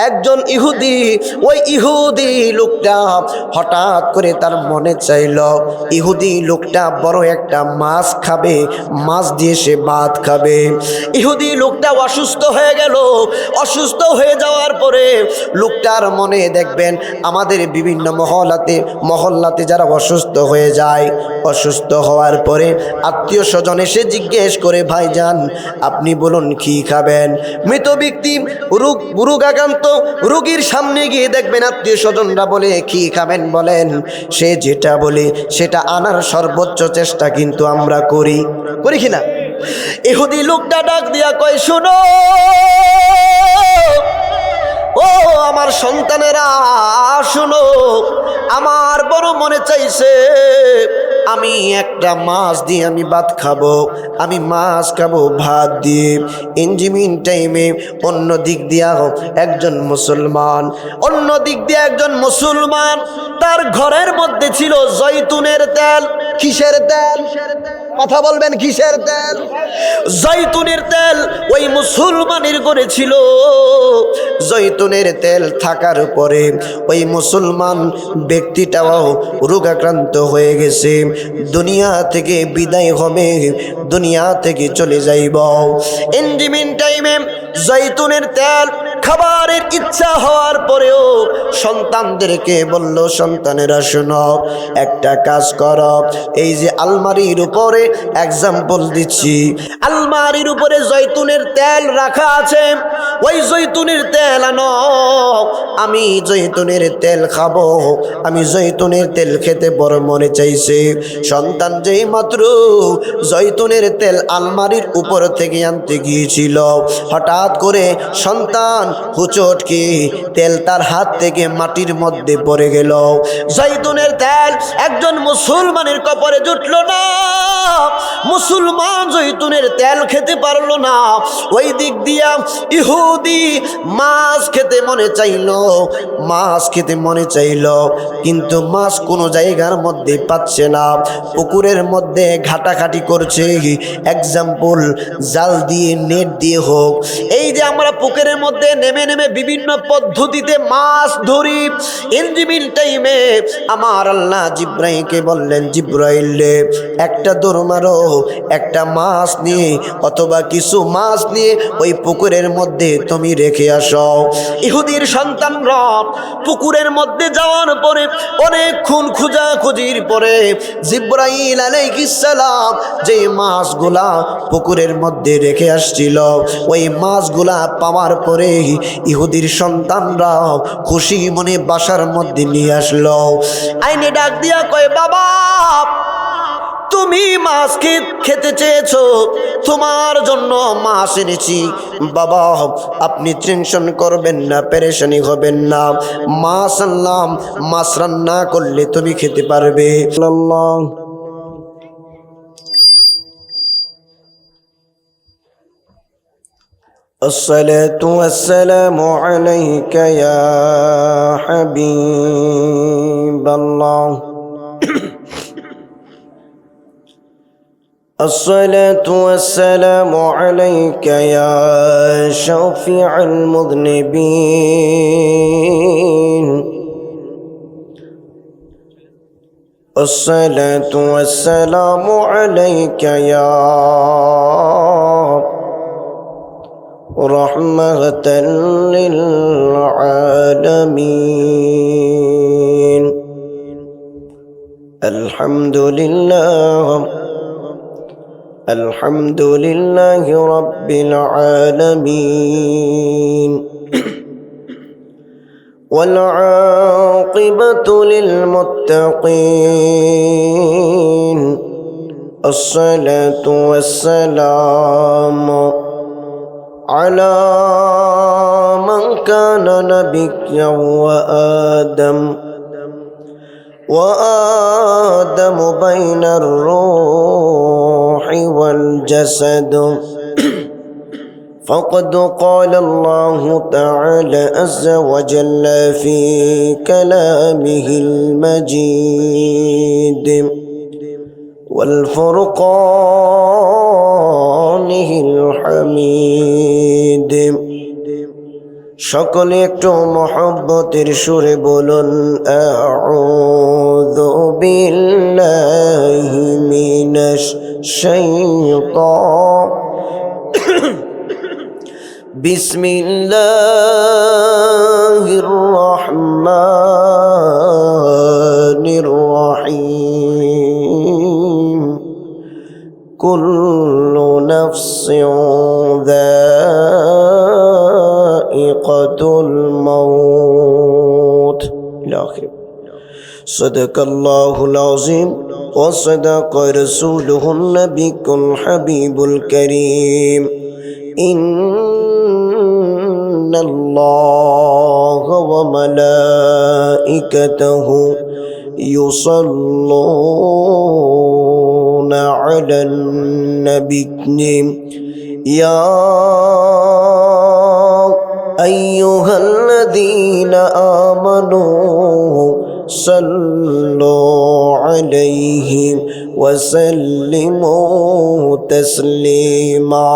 একজন ইহুদি, ওই ইহুদি লোকটা হঠাৎ করে তার মনে চাইল ইহুদি লোকটা বড় একটা মাছ খাবে, মাছ দিয়ে সে ভাত খাবে। ইহুদি লোকটা অসুস্থ হয়ে গেল। অসুস্থ হয়ে যাওয়ার পরে লোকটার মনে দেখবেন আমাদের বিভিন্ন মহল্লাতে যারা অসুস্থ হয়ে যায়, অসুস্থ হওয়ার পরে আত্মীয় স্বজন এসে জিজ্ঞেস করে, ভাইজান আপনি বলুন কি খাবেন। মৃত ব্যক্তি রোগাক্রান্ত রোগীর সামনে গিয়ে দেখবেন আত্মীয় স্বজনরা বলে কি খাবেন বলেন, সে যেটা বলে সেটা আনার সর্বোচ্চ চেষ্টা কিন্তু আমরা করি কিনা। ইহুদি লোকটা ডাক দিয়া কয়, শুনো ও আমার সন্তানেরা, শুনো, আমার বড় মনে চাইছে আমি একটা মাছ দিয়ে আমি ভাত খাবো, আমি মাছ খাবো ভাত দিয়ে। ইঞ্জিমিন টাইমে অন্য দিক দিয়া একজন মুসলমান তার ঘরের মধ্যে ছিল জৈতুনের তেল। কিসের তেল? কথা বলবেন, কিসের তেল? জৈতুনের তেল ওই মুসলমানের ঘরে ছিল। জৈতুনের তেল থাকার পরে ওই মুসলমান ব্যক্তিটাও রোগাক্রান্ত হয়ে গেছে, দুনিয়া থেকে বিদায় হবে, দুনিয়া থেকে চলে যাইব। ইনজিমিন টাইমে জৈতুনের তেল খাবারের ইচ্ছা হওয়ার পরেও সন্তানদেরকে বলল, সন্তানেরা শোনো, একটা কাজ করো, এই যে আলমারির উপরে এক্সাম্পল দিচ্ছি, আলমারির উপরে জৈতুনের তেল রাখা আছে, ওই জৈতুনের তেল আনো, আমি জৈতুনের তেল খাবো, আমি জৈতুনের তেল খেতে বড় মনে চাইছে। সন্তান যেই মাত্র জৈতুনের তেল আলমারির উপর থেকে আনতে গিয়েছিল, হঠাৎ করে সন্তান হুচটকে তেল তার হাত থেকে মাটির মধ্যে পড়ে গেল। জৈতুনের তেল একজন মুসলমানের কপালে জুটল না, মুসলমান জৈতুনের তেল খেতে পারলো না। ওই দিক দিয়া ইহুদি মাছ খেতে মনে চাইল, কিন্তু মাছ কোনো জায়গার মধ্যে পাচ্ছে না। পুকুরের মধ্যে ঘাটাঘাটি করছে, এক্সাম্পল জাল দিয়ে, নেট দিয়ে হোক। এই যে আমরা পুকুরের মধ্যে নেমে বিভিন্ন পদ্ধতিতে মাছ ধরি, ইনজিমিল টাইমে আমার আল্লাহ জিব্রাইলকে বললেন, জিব্রাইল একটা দৌড় মারো, একটা মাছ নিয়ে অথবা কিছু মাছ নিয়ে ওই পুকুরের মধ্যে তুমি রেখে আসো। ইহুদির সন্তানরা পুকুরের মধ্যে যাওয়ার পরে অনেকক্ষণ খোঁজাখুঁজির পরে জিব্রাইল আলাইহিস সালাম যে মাছগুলা পুকুরের মধ্যে রেখে আসছিল, ওই মাছগুলা পাওয়ার পরে ইহুদির সন্তানরা খুশি মনে বাসার মধ্যে নিয়ে আসলো। আইনে ডাক দিয়া কয়, বাবা তুমি মাছ খেতে চেয়েছো, তোমার জন্য মাছ এনেছি। বাবা আপনি টেনশন করবেন না, পেরেশানি হবেন না, মাছ আনলাম, মাছ রান্না করলে তুমি খেতে পারবে। الصلاة والسلام عليك يا حبيب الله الصلاة والسلام عليك يا شفيع المذنبين الصلاة والسلام عليك يا رحمة للعالمين الحمد لله رب العالمين والعاقبة للمتقين الصلاة والسلام على من كان نبيا وآدم بين الروح والجسد فقد قال الله تعالى عز وجل في كلامه المجيد والفرقانه الحميد সকলে একটু মহব্বতের সুরে বলুন আউযু বিল্লাহি মিনাশ শাইতান বিসমিল্লাহির রহমানির রহিম কুল্লু নাফসিন যায়িকাতুল মাউত ইলা আখির সাদাকাল্লাহুল আযীম ওয়া সাদাকা রাসূলুহুন নাবিয়ুল হাবিবুল কারীম ইন্নাল্লাহা ওয়া মালাইকাতাহু يصلون على النبي يا أيها الذين آمنوا صلوا عليه وسلموا تسليما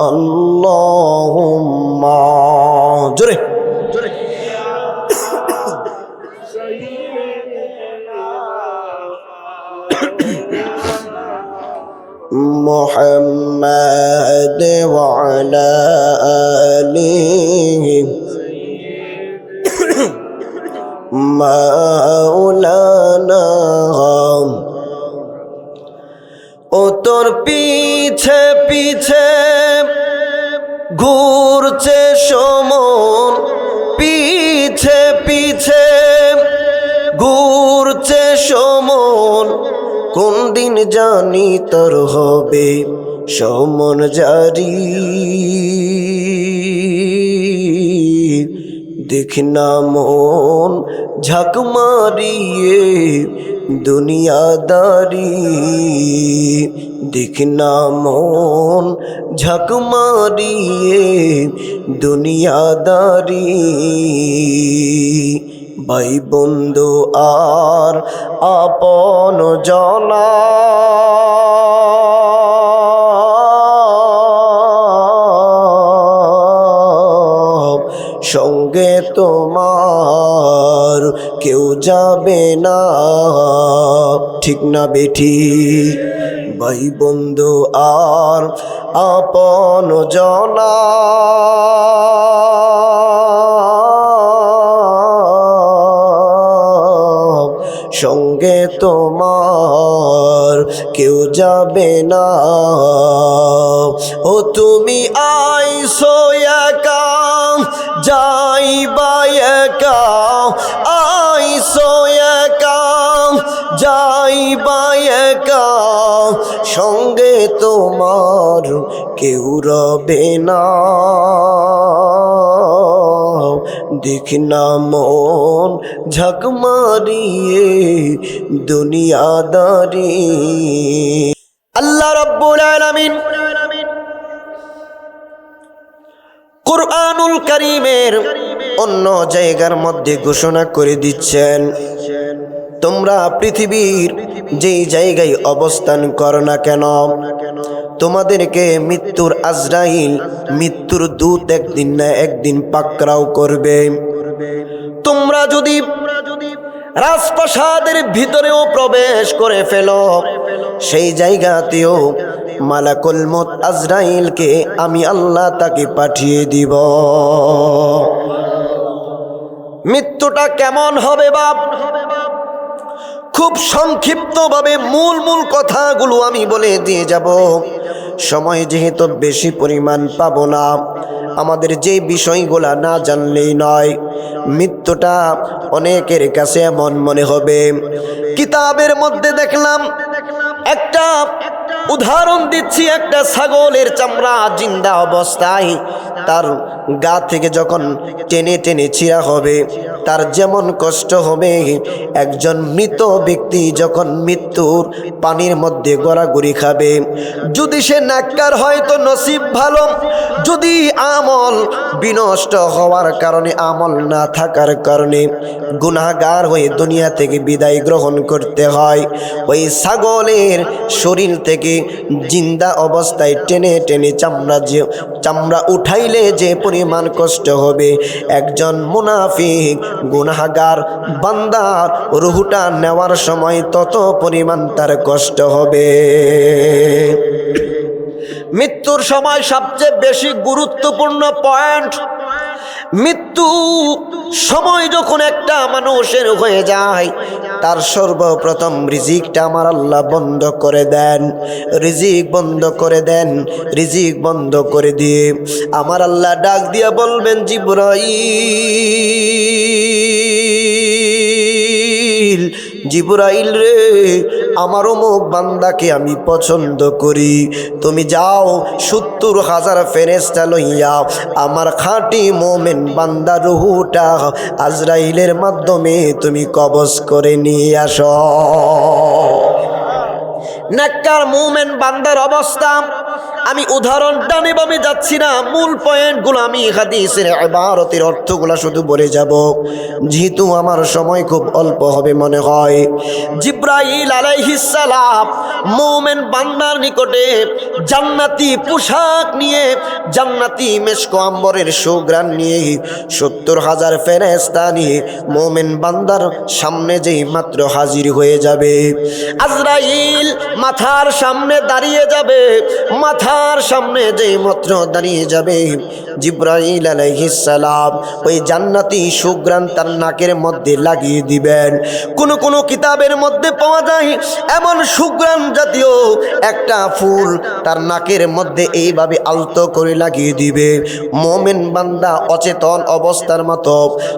اللهم جره محمد وعلى آله مولانا ও তোর পিছে পিছে ঘুরছে সমন পিছে পিছে ঘুরছে সমন কোন দিন জানি তোর হবে সমন জারি দেখ না মন ঝাঁক মারিয়ে দুনিয়াদারি দেখ না মন ঝাঁক মারিয়ে দুনিয়াদারি ভাই বন্ধু আর আপন জনা সঙ্গে তোমার কেউ যাবে না ঠিক না বেঠি ভাই বন্ধু আর আপন জনা সঙ্গে তোমার কেউ যাবে না ও তুমি আইসো একা যাইবা একা আইসো একা যাইবা একা সঙ্গে তোমার কেউ রবে না দেখ না মন ঝাঁক মারিয়ে দুনিয়াদারি আল্লাহ রাব্বুল আলামিন কুরআনুল কারীমের অন্য জায়গার মধ্যে ঘোষণা করে দিচ্ছেন তোমরা পৃথিবীর যেই জায়গায় অবস্থান করো না কেন তোমাদেরকে মৃত্যুর আজরাইল মৃত্যুর দূত একদিন না একদিন পাকড়াও করবে তোমরা যদি রাজপ্রাসাদের ভিতরেও প্রবেশ করে ফেলো সেই জায়গাতেও মালাকুল মউত আজরাইলকে আমি আল্লাহ তাকে পাঠিয়ে দিব মৃত্যুটা কেমন হবে বাপ খুব সংক্ষিপ্তভাবে মূল কথাগুলো আমি বলে দিয়ে যাব সময় যেহেতু বেশি পরিমাণ পাবো না আমাদের যে বিষয়গুলা না জানলেই নয় মৃত্যুটা অনেকের কাছে এমন মনে হবে কিতাবের মধ্যে দেখলাম একটা উদাহরণ দিচ্ছি একটা ছাগলের চামড়া জিন্দা অবস্থায় তার গা থেকে যখন টেনে টেনে ছিঁড়া হবে তার যেমন কষ্ট হবে একজন মৃত ব্যক্তি যখন মৃত্যুর পানির মধ্যে গড়াগড়ি খাবে যদি সে নেককার হয় তো নসিব ভালো যদি আমল বিনষ্ট হওয়ার কারণে আমল না থাকার কারণে গুনাহগার হয়ে দুনিয়া থেকে বিদায় গ্রহণ করতে হয় ওই ছাগলের শরীর থেকে জিন্দা অবস্থায় টেনে টেনে চামড়া উঠাইলে যে পরিমাণ কষ্ট হবে, একজন মুনাফিক গুনাহগার বান্দার রুহটা নেওয়ার সময় তত পরিমাণ তার কষ্ট হবে। মৃত্যুর সময় সবচেয়ে বেশি গুরুত্বপূর্ণ পয়েন্ট, মৃত্যু সময় যখন একটা মানুষের হয়ে যায়, তার সর্বপ্রথম রিজিকটা আমার আল্লাহ বন্ধ করে দেন। রিজিক বন্ধ করে দেন। রিজিক বন্ধ করে দিয়ে আমার আল্লাহ ডাক দিয়ে বলবেন, জিবরাইল, জিবরাইল রে, আমার অমুক বান্দাকে আমি পছন্দ করি, তুমি যাও 70,000 ফেরেশতা লইয়া আমার খাঁটি মোমেন বান্দা রুহুটা আজরাইলের মাধ্যমে তুমি কবজ করে নিয়ে আসো। নেককার মুমিন বান্দার অবস্থা আমি উদাহরণটা নেব, আমি যাচ্ছি না, মূল পয়েন্টগুলো আমি হাদিসের ইবারতের অর্থগুলো শুধু বলে যাব, যেহেতু আমার সময় খুব অল্প হবে মনে হয়। জিবরাইল আলাইহিস সালাম মুমিন বান্দার নিকটে জান্নাতি পোশাক নিয়ে, জান্নাতি মেশক আম্বরের সুঘ্রাণ নিয়ে 70,000 ফেরেশতা নিয়ে মুমিন বান্দার সামনে যেই মাত্র হাজির হয়ে যাবে, আজরাইল মাথার সামনে দাঁড়িয়ে যাবে। মাথার সামনে যেই মাত্র দাঁড়িয়ে যাবে, জিবরাইল আলাইহিস সালাম ওই জান্নাতি সুঘ্রাণ তার নাকের মধ্যে লাগিয়ে দিবেন। কোন কিতাবের মধ্যে পাওয়া যায় এমন সুঘ্রাণ জাতীয় একটা ফুল তার নাকের মধ্যে এইভাবে আলতো করে লাগিয়ে দিবে। মুমিন বান্দা অচেতন অবস্থার মতো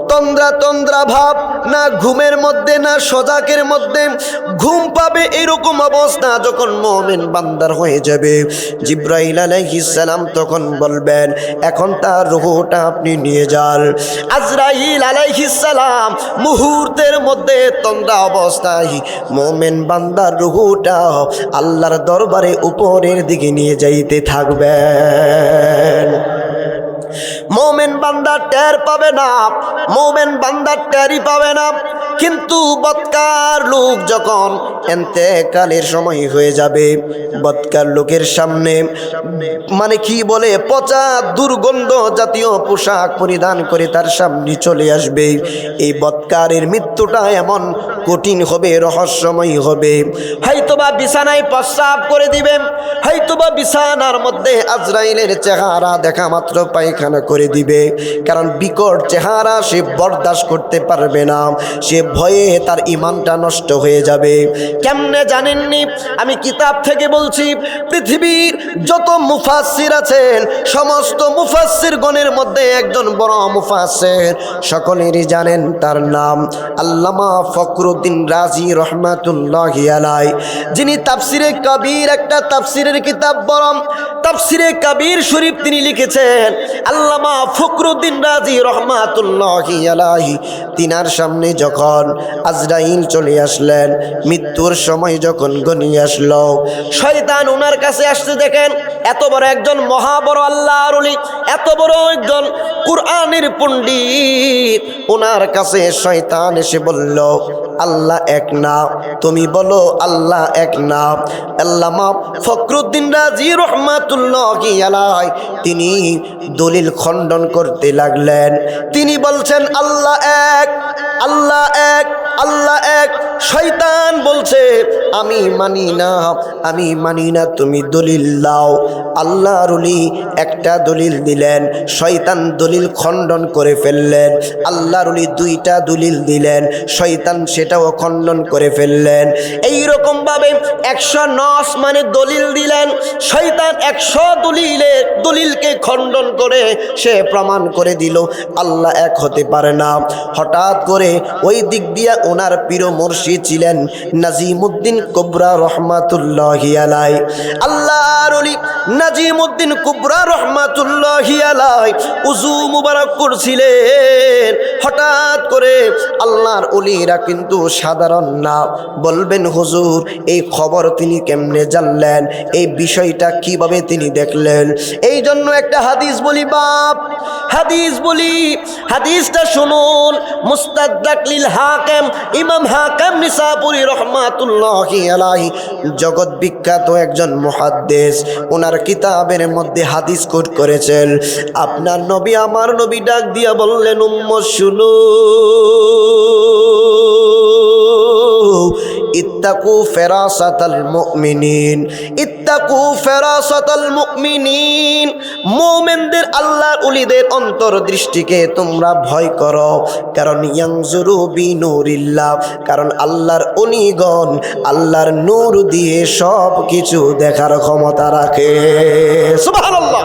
তন্দ্রা তন্দ্রা ভাব, না ঘুমের মধ্যে না সজাগের মধ্যে, ঘুম পাবে এরকম অবস্থা যখন মুমিন বান্দার হয়ে যাবে, জিবরাইল আলাইহিস সালাম তখন বলবেন, এখন তার রূহটা আপনি নিয়ে যান। আজরাইল আলাইহিস সালাম মুহূর্তের মধ্যে তন্দ্রা অবস্থায় মুমিন বান্দার রূহটা আল্লাহর দরবারে উপরের দিকে নিয়ে যাইতে থাকবেন। মুমিন বান্দা টের পাবে না, মুমিন বান্দা টেরই পাবে না। কিন্তু বদকার লোক যখন ইন্তেকালের সময় হয়ে যাবে, বদকার লোকের সামনে মানে কি বলে পচা দুর্গন্ধ জাতীয় পোশাক পরিধান করে তার সামনে চলে আসবে। এই বদকারের মৃত্যুটা এমন কঠিন হবে, রহস্যময় হবে। হয়তোবা বিছানায় প্রস্রাব করে দিবে, হয়তোবা বিছানার মধ্যে আজরাইলের চেহারা দেখা মাত্র পায়খানা করে দিবে, কারণ বিকট চেহারা সে বরদাস্ত করতে পারবে না, সে ভয়ে তার ঈমানটা নষ্ট হয়ে যাবে। কেমনে জানেননি? আমি কিতাব থেকে বলছি, পৃথিবীর যত মুফাসসির আছেন সমস্ত মুফাসসির গণের মধ্যে একজন বড় মুফাসসির সকলেরই জানেন, তার নাম আল্লামা ফখরুদ্দীন রাজি রহমাতুল্লাহি আলাইহি, যিনি তাফসিরে কবির একটা তাফসিরের কিতাব বড় তাফসিরে কবির শরীফ তিনি লিখেছেন। আল্লামা ফখরুদ্দীন রাজি রহমাতুল্লাহি আলাইহি তিনার সামনে যখন আজরাইল চলে আসলেন, মৃত্যুর সময় যখন ঘনিয়ে আসলো, শয়তান ওনার কাছে আসতে দেখেন, এত বড় একজন মহাবড় আল্লাহর ওলি, এত বড় একজন কুরআনের পণ্ডিত, ওনার কাছে শয়তান এসে বলল, আল্লাহ এক না, তুমি বলো আল্লাহ এক না। আল্লামা ফখরুদ্দীন রাজি রহমাতুল্লাহি আলাইহি তিনি দলিল খণ্ডন করতে লাগলেন। তিনি বলছেন আল্লাহ এক, আল্লাহ এক, আল্লাহ এক। শয়তান বলছে আমি মানি না, আমি মানি না, তুমি দলিল দাও। আল্লাহর ওলি একটা দলিল দিলেন, শয়তান দলিল খণ্ডন করে ফেললেন। আল্লাহর ওলি দুইটা দলিল দিলেন, শয়তান সেটাও খণ্ডন করে ফেললেন। এইরকম ভাবে 109 মানে দলিল দিলেন, শয়তান 100 দলিলকে খণ্ডন করে সে প্রমাণ করে দিল আল্লাহ এক হতে পারে না। হঠাৎ করে ওই দিক দিয়া ওনার পীর মুর্শিদ ছিলেন নাজিমউদ্দিন কুবরা রহমাতুল্লাহি আলাইহি। আল্লাহর ওলি নাজিমউদ্দিন কুবরা রহমাতুল্লাহি আলাইহি উযু মুবারক করছিলেন। হঠাৎ করে আল্লাহর ওলিরা কিন্তু সাধারণ না। বলবেন হুজুর এই খবর তিনি কেমনে জানলেন, এই বিষয়টা কিভাবে তিনি দেখলেন? এই জন্য একটা হাদিস বলি বাপ, হাদিস বলি, হাদিসটা শুনুন। মুস্তাদরাক লিল হাকিম, ইমাম হাকিম নিসাপুরী রহমাতুল্লাহি আলাইহি জগৎ বিখ্যাত একজন মুহাদ্দিস, ওনার কিতাবের মধ্যে হাদিস কোট করেছেন। আপনার নবী আমার নবী ডাক দিয়া বললেন, উম্মত শুনো, ইত্তাকু ফেরাসাতাল মুমিনিন, ইত্তাকু ফেরাসাতাল মুমিনিন, মুমিনদের আল্লাহর ওলিদের অন্তর্দৃষ্টিকে তোমরা ভয় করো। কারণ ইয়ানজুরু বিনুরিল্লাহ, কারণ আল্লাহর ওলিগণ আল্লাহর নূর দিয়ে সব কিছু দেখার ক্ষমতা রাখে। সুবহানাল্লাহ।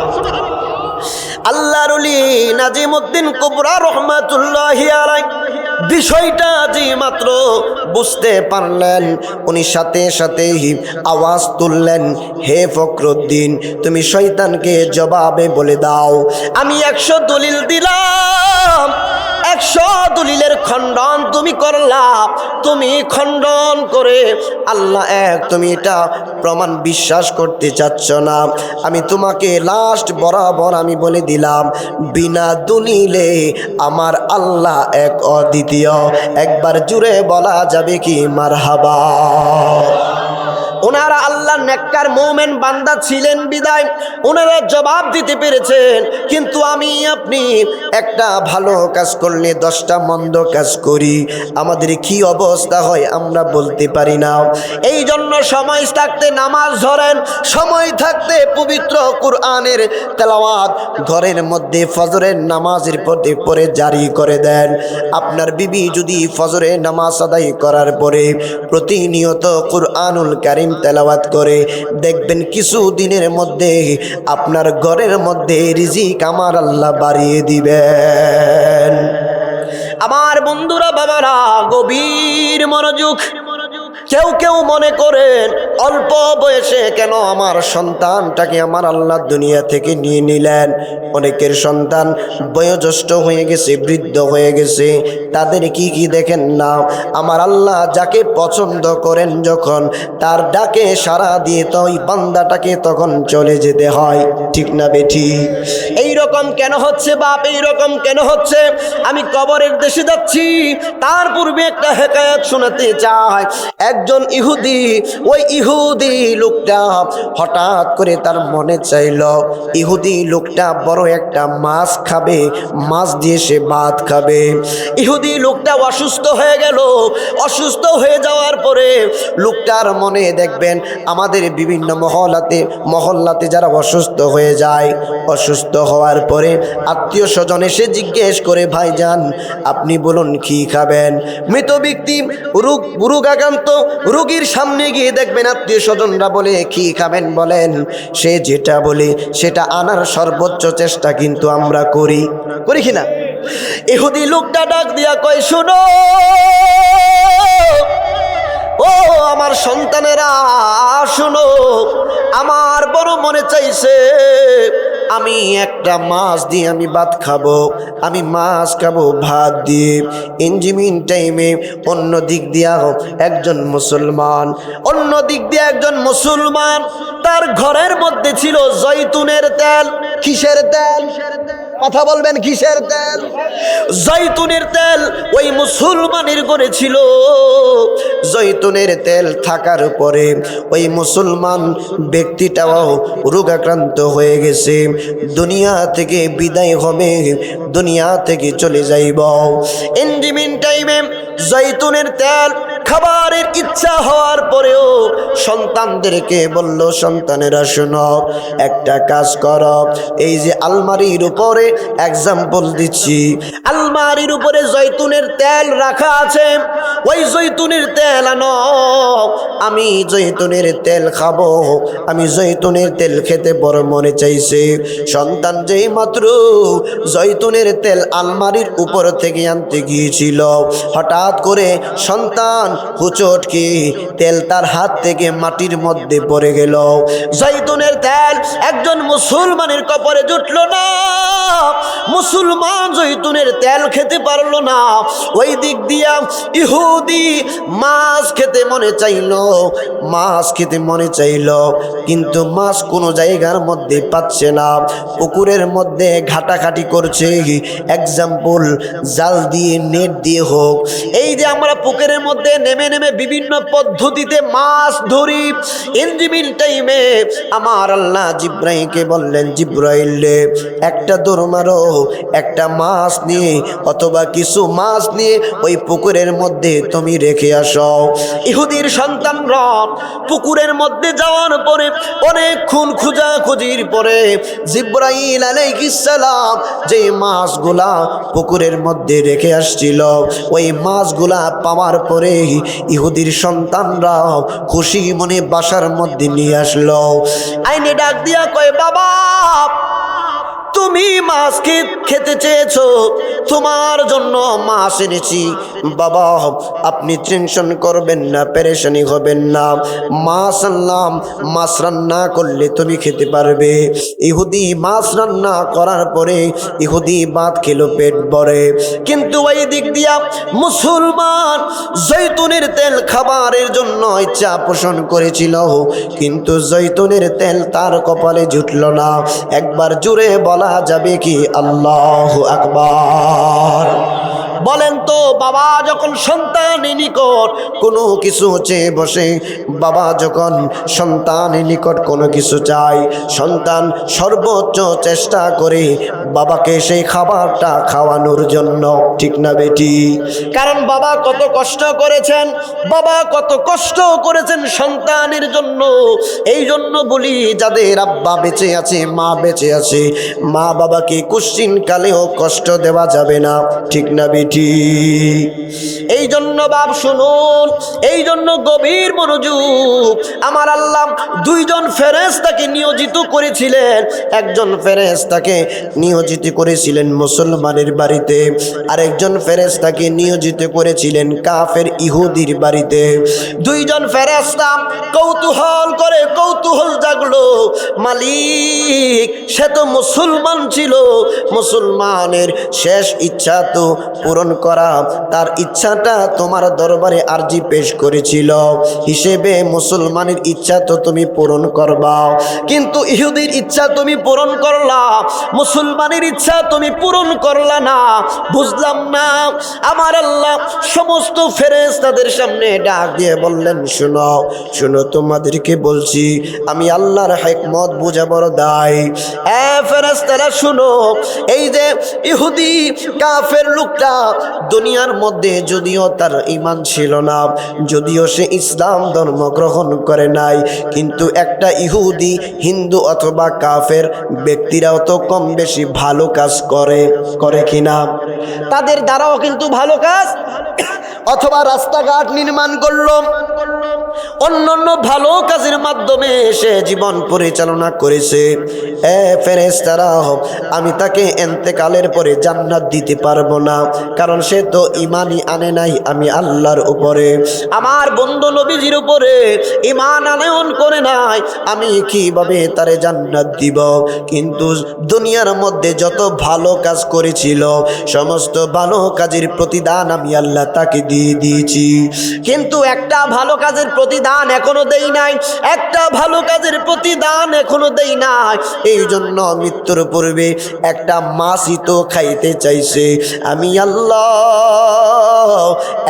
আল্লাহর ওলি নাজিমউদ্দিন কুবরা রহমাতুল্লাহি আলাইহি বিষয়টা যে মাত্র বুঝতে পারলেন, উনি সাথে সাথেই আওয়াজ তুললেন, হে ফখরুদ্দিন, তুমি শয়তানকে জবাবে বলে দাও, আমি 100 দলিল দিলাম, 100 দলিলের খণ্ডন তুমি করলা, তুমি খণ্ডন করে আল্লাহ এক, তুমি এটা প্রমাণ বিশ্বাস করতে চাচ্ছ না। আমি তোমাকে লাস্ট বরাবর আমি বলে দিলাম, বিনা দলিলে আমার আল্লাহ এক অদ্বিতীয়। একবার জুড়ে বলা যাবে কি মারহাবা। ওনারা আল্লাহ নেককার মুমিন বান্দা ছিলেন বিদায় ওনারা জবাব দিতে পেরেছেন। কিন্তু আমি আপনি একটা ভালো কাজ করলে 10টা মন্দ কাজ করি, আমাদের কি অবস্থা হয় আমরা বলতে পারি না। এই জন্য সময় থাকতে নামাজ ধরেন, সময় থাকতে পবিত্র কুরআনের তেলাওয়াত ঘরের মধ্যে ফজরের নামাজের পরে জারি করে দেন। আপনার বিবি যদি ফজরের নামাজ আদায় করার পরে প্রতিনিয়ত কুরআনুল কারীম তেলাওয়াত করে, দেখবেন কিছু দিনের মধ্যে আপনার ঘরের মধ্যে রিজিক আমার আল্লাহ বাড়িয়ে দিবেন। আমার বন্ধুরা, বাবারা, গভীর মনোযোগ। কেউ কেউ মনে করেন অল্প বয়সে কেন আমার সন্তানটাকে আমার আল্লাহ দুনিয়া থেকে নিয়ে নিলেন। অনেকের সন্তান বয়োজ্যেষ্ঠ হয়ে গেছে, বৃদ্ধ হয়ে গেছে, তাদের কি দেখেন না, আমার আল্লাহ যাকে পছন্দ করেন যখন তার ডাকে সাড়া দিয়ে তো ওই বান্দাটাকে তখন চলে যেতে হয়, ঠিক না বেঠি? এইরকম কেন হচ্ছে বাপ, এইরকম কেন হচ্ছে? আমি কবরের দেশে যাচ্ছি, তার পূর্বে একটা হেকায়াত শোনাতে চাই। একজন ইহুদি, ওই ইহুদি লোকটা হঠাৎ করে তার মনে চাইল ইহুদি লোকটা বড় একটা মাছ খাবে, মাছ দিয়ে সে ভাত খাবে। ইহুদি লোকটা অসুস্থ হয়ে গেল। অসুস্থ হয়ে যাওয়ার পরে লোকটার মনে দেখবেন আমাদের বিভিন্ন মহল্লাতে যারা অসুস্থ হয়ে যায়, অসুস্থ হওয়ার পরে আত্মীয় স্বজন এসে জিজ্ঞেস করে, ভাইজান আপনি বলুন কি খাবেন? মৃত ব্যক্তি রোগাক্রান্ত রোগীর সামনে গিয়ে দেখবেন আত্মীয় স্বজনরা বলে কি খাবেন বলেন, সে যেটা বলে সেটা আনার সর্বোচ্চ চেষ্টা কিন্তু আমরা করি কিনা? ইহুদি লোকটা ডাক দিয়া কয়, শুনো ও আমার সন্তানেরা, শুনো, আমার বড় মনে চাইছে আমি একটা মাছ দিয়ে আমি ভাত খাবো, আমি মাছ খাবো ভাত দিয়ে। ইঞ্জিমিন টাইমে অন্য দিক দিয়া একজন মুসলমান তার ঘরের মধ্যে ছিল জয়তুনের তেল। কিসের তেল? কথা বলবেন, কিসের তেল? জয়তুনের তেল ওই মুসলমানের ঘরে ছিল। জয়তুনের তেল থাকার পরে ওই মুসলমান ব্যক্তিটাও রোগাক্রান্ত হয়ে গেছে, দুনিয়া থেকে বিদায় হবে, দুনিয়া থেকে চলে যাইব। ইনজিমিন টাইমে জয়তুনের তেল খাবারের ইচ্ছা হওয়ার পরেও সন্তানদেরকে বলল, সন্তানেরা শোনো, একটা কাজ করো, এই যে আলমারির উপরে এক্সাম্পল দিচ্ছি, আলমারির উপরে জয়তুনের তেল রাখা আছে, ওই জয়তুনের তেল আনো, আমি জয়তুনের তেল খাবো, আমি জয়তুনের তেল খেতে বড় মনে চাইছে। সন্তান যেই মাত্র জয়তুনের তেল আলমারির উপর থেকে আনতে গিয়েছিল, হঠাৎ করে সন্তান হুচট কি তেল তার হাত থেকে মাটির মধ্যে পড়ে গেল। জয়তুনের তেল একজন মুসলমানের কপালে জুটল না, মুসলমান জয়তুনের তেল খেতে পারলো না। ওই দিক দিয়া ইহুদি মাছ খেতে মনে চাইল, কিন্তু মাছ কোনো জায়গার মধ্যে পাচ্ছে না, পুকুরের মধ্যে ঘাটাঘাটি করছে, এক্সাম্পল জাল দিয়ে নেট দিয়ে হোক। এই যে আমরা পুকুরের মধ্যে নেমে নেমে বিভিন্ন পদ্ধতিতে মাছ ধরি। ইনজিমিল টাইমে আমার আল্লাহ জিব্রাইলকে বললেন, জিব্রাইল রে, একটা দৌড় মারো, একটা মাছ নিয়ে অথবা কিছু মাছ নিয়ে ওই পুকুরের মধ্যে তুমি রেখে আসো। ইহুদির সন্তানরা পুকুরের মধ্যে যাওয়ার পরে অনেকক্ষণ খোঁজাখুঁজির পরে জিব্রাইল আলাইহিস সালাম যে মাছগুলা পুকুরের মধ্যে রেখে আসছিল, ওই মাছগুলা পাওয়ার পরে ইহুদির সন্তানরা খুশি মনে বাসার মধ্যে নিয়ে আসলো। আইনে ডাক দিয়া কয়, বাবা তুমি মাছ খেতে চেয়েছো, তোমার জন্য মাছ এনেছি। বাবা আপনি টেনশন করবেন না, পেরেশানি হবেন না, মাছ আনলাম, মাছ রান্না করলে তুমি খেতে পারবে। ইহুদি মাছ রান্না করার পরে ইহুদি ভাত খেলো পেট ভরে। কিন্তু ওই দিক দিয়া মুসলমান জৈতুনের তেল খাবারের জন্য ইচ্ছা পোষণ করেছিল, কিন্তু জৈতুনের তেল তার কপালে জুটল না। একবার জুড়ে বলা যাবে কি আল্লাহু আকবার? বলেন তো, বাবা যখন সন্তানের নিকট কোনো কিছু চেয়ে বসে, বাবা যখন সন্তানের নিকট কোনো কিছু চায়, সন্তান সর্বোচ্চ চেষ্টা করে বাবাকে সেই খাবারটা খাওয়ানোর জন্য, ঠিক না বেটি? কারণ বাবা কত কষ্ট করেছেন, বাবা কত কষ্ট করেছেন সন্তানের জন্য। এই জন্য বলি, যাদের আব্বা বেঁচে আছে, মা বেঁচে আছে, মা বাবাকে কুশ্চিন কালেও কষ্ট দেওয়া যাবে না, ঠিক না বেটি? এই জন্য বাপ শুনুন, এই জন্য গভীর মনোযোগ। আমার আল্লাহ দুইজন ফেরেশতাকে নিয়োজিত করেছিলেন। একজন ফেরেশতাকে নিয়োজিত করেছিলেন মুসলমানের বাড়িতে, আরেকজন ফেরেশতাকে নিয়োজিত করেছিলেন কাফের ইহুদির বাড়িতে। দুইজন ফেরেশতা কৌতূহল করে, কৌতূহল জাগলো, মালিক সে তো মুসলমান ছিল, মুসলমানের শেষ ইচ্ছা তো পূরণ করা, তার ইচ্ছাটা তোমার দরবারে আরজি পেশ করেছিল, হিসেবে মুসলমানের ইচ্ছা তো তুমি পূরণ করবা, কিন্তু ইহুদির ইচ্ছা তুমি পূরণ করলা, মুসলমানের ইচ্ছা তুমি পূরণ করলা না। বুঝলাম না। আমার আল্লাহ সমস্ত ফেরেশতাদের সামনে ডাক দিয়ে বললেন, শোনো শোনো, তোমাদেরকে বলছি, আমি আল্লাহর হিকমত বোঝাবার দায়। ফেরেশতারা শুনো, এই যে ইহুদি কাফের লোকটা দুনিয়ার মধ্যে যদিও তার ঈমান ছিল না, যদিও সে ইসলাম ধর্ম গ্রহণ করে নাই, কিন্তু একটা ইহুদি, হিন্দু অথবা কাফের ব্যক্তিরাও তো কম বেশি ভালো কাজ করে কিনা? তাদের দ্বারাও কিন্তু ভালো কাজ, অথবা রাস্তাঘাট নির্মাণ করলো, অন্যান্য ভালো কাজের মাধ্যমে সে জীবন পরিচালনা করেছে। ফেরেশতারা, আমি তাকে এন্তেকালের পরে জান্নাত দিতে পারবো না, কারণ সে তো ঈমানই আনে নাই আমি আল্লাহর উপরে, আমার বন্ধু নবীজির উপরে ঈমান আনয়ন করে নাই, আমি কিভাবে তারে জান্নাত দিব? কিন্তু দুনিয়ার মধ্যে যত ভালো কাজ করেছিল, সমস্ত ভালো কাজের প্রতিদান আমি আল্লাহ তাকে দিয়ে দিয়েছি, কিন্তু একটা ভালো কাজের প্রতিদান এখনো দেই নাই, একটা ভালো কাজের প্রতিদান এখনো দেই নাই। এই জন্য মৃত্যুর পূর্বে একটা মাছই তো খাইতে চাইছে। আমি আল্লাহ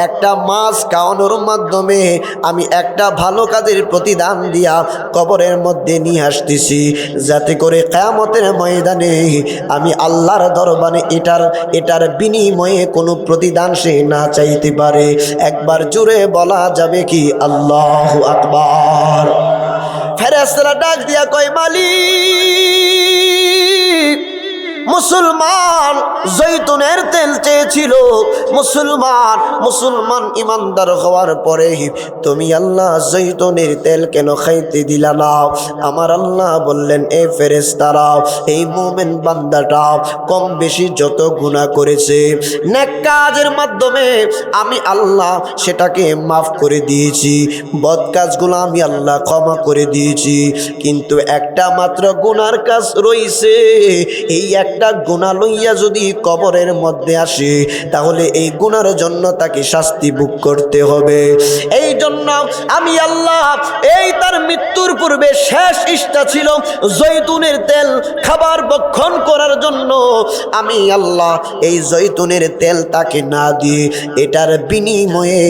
একটা মাছ খাওয়ানোর মাধ্যমে আমি একটা ভালো কাজের প্রতিদান দিয়া কবরের মধ্যে নিয়ে আসতেছি, যাতে করে কিয়ামতের ময়দানে আমি আল্লাহর দরবারে এটার বিনিময়ে কোনো প্রতিদান সে না চাইতে পারে। একবার জুড়ে বলা যাবে কি আল্লাহু আকবার? ফেরেশতারা ডাক দিয়া কয়, মালিক মুসলমান জৈতুনের তেল চেয়েছিল, মুসলমান ইমানদার হওয়ার পরে তুমি আল্লাহ জৈতুনের তেল কেন খাইতে দিলা না? আমার আল্লাহ বললেন, এই ফেরেশতারা, এই মুমিন বান্দাটা কম বেশি যত গুনাহ করেছে, নেক কাজের মাধ্যমে আমি আল্লাহ সেটাকে মাফ করে দিয়েছি, বদ কাজগুলো আমি আল্লাহ ক্ষমা করে দিয়েছি, কিন্তু একটা মাত্র গুনার কাজ রয়েছে, এই একটা গুনাহ লইয়া যদি কবরের মধ্যে আসে তাহলে এই গুনার জন্য তাকে শাস্তি ভোগ করতে হবে। এই জন্য আমি আল্লাহ এই তার মৃত্যুর পূর্বে শেষ ইচ্ছা ছিল জৈতুনের তেল খাবার ভক্ষণ করার জন্য, আমি আল্লাহ এই জৈতুনের তেল তাকে না দিয়ে এটার বিনিময়ে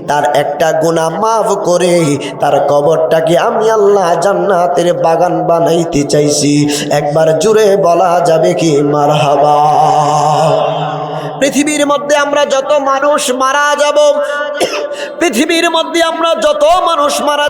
তার একটা গুনাহ মাফ করে তার কবরটাকে আমি আল্লাহ জান্নাতের বাগান বানাইতে চাইছি। একবার জুড়ে বলা যাবে কি মারহাবা। পৃথিবীর মধ্যে আমরা যত মানুষ মারা যাব, পৃথিবীর মধ্যে আমরা যত মানুষ মারা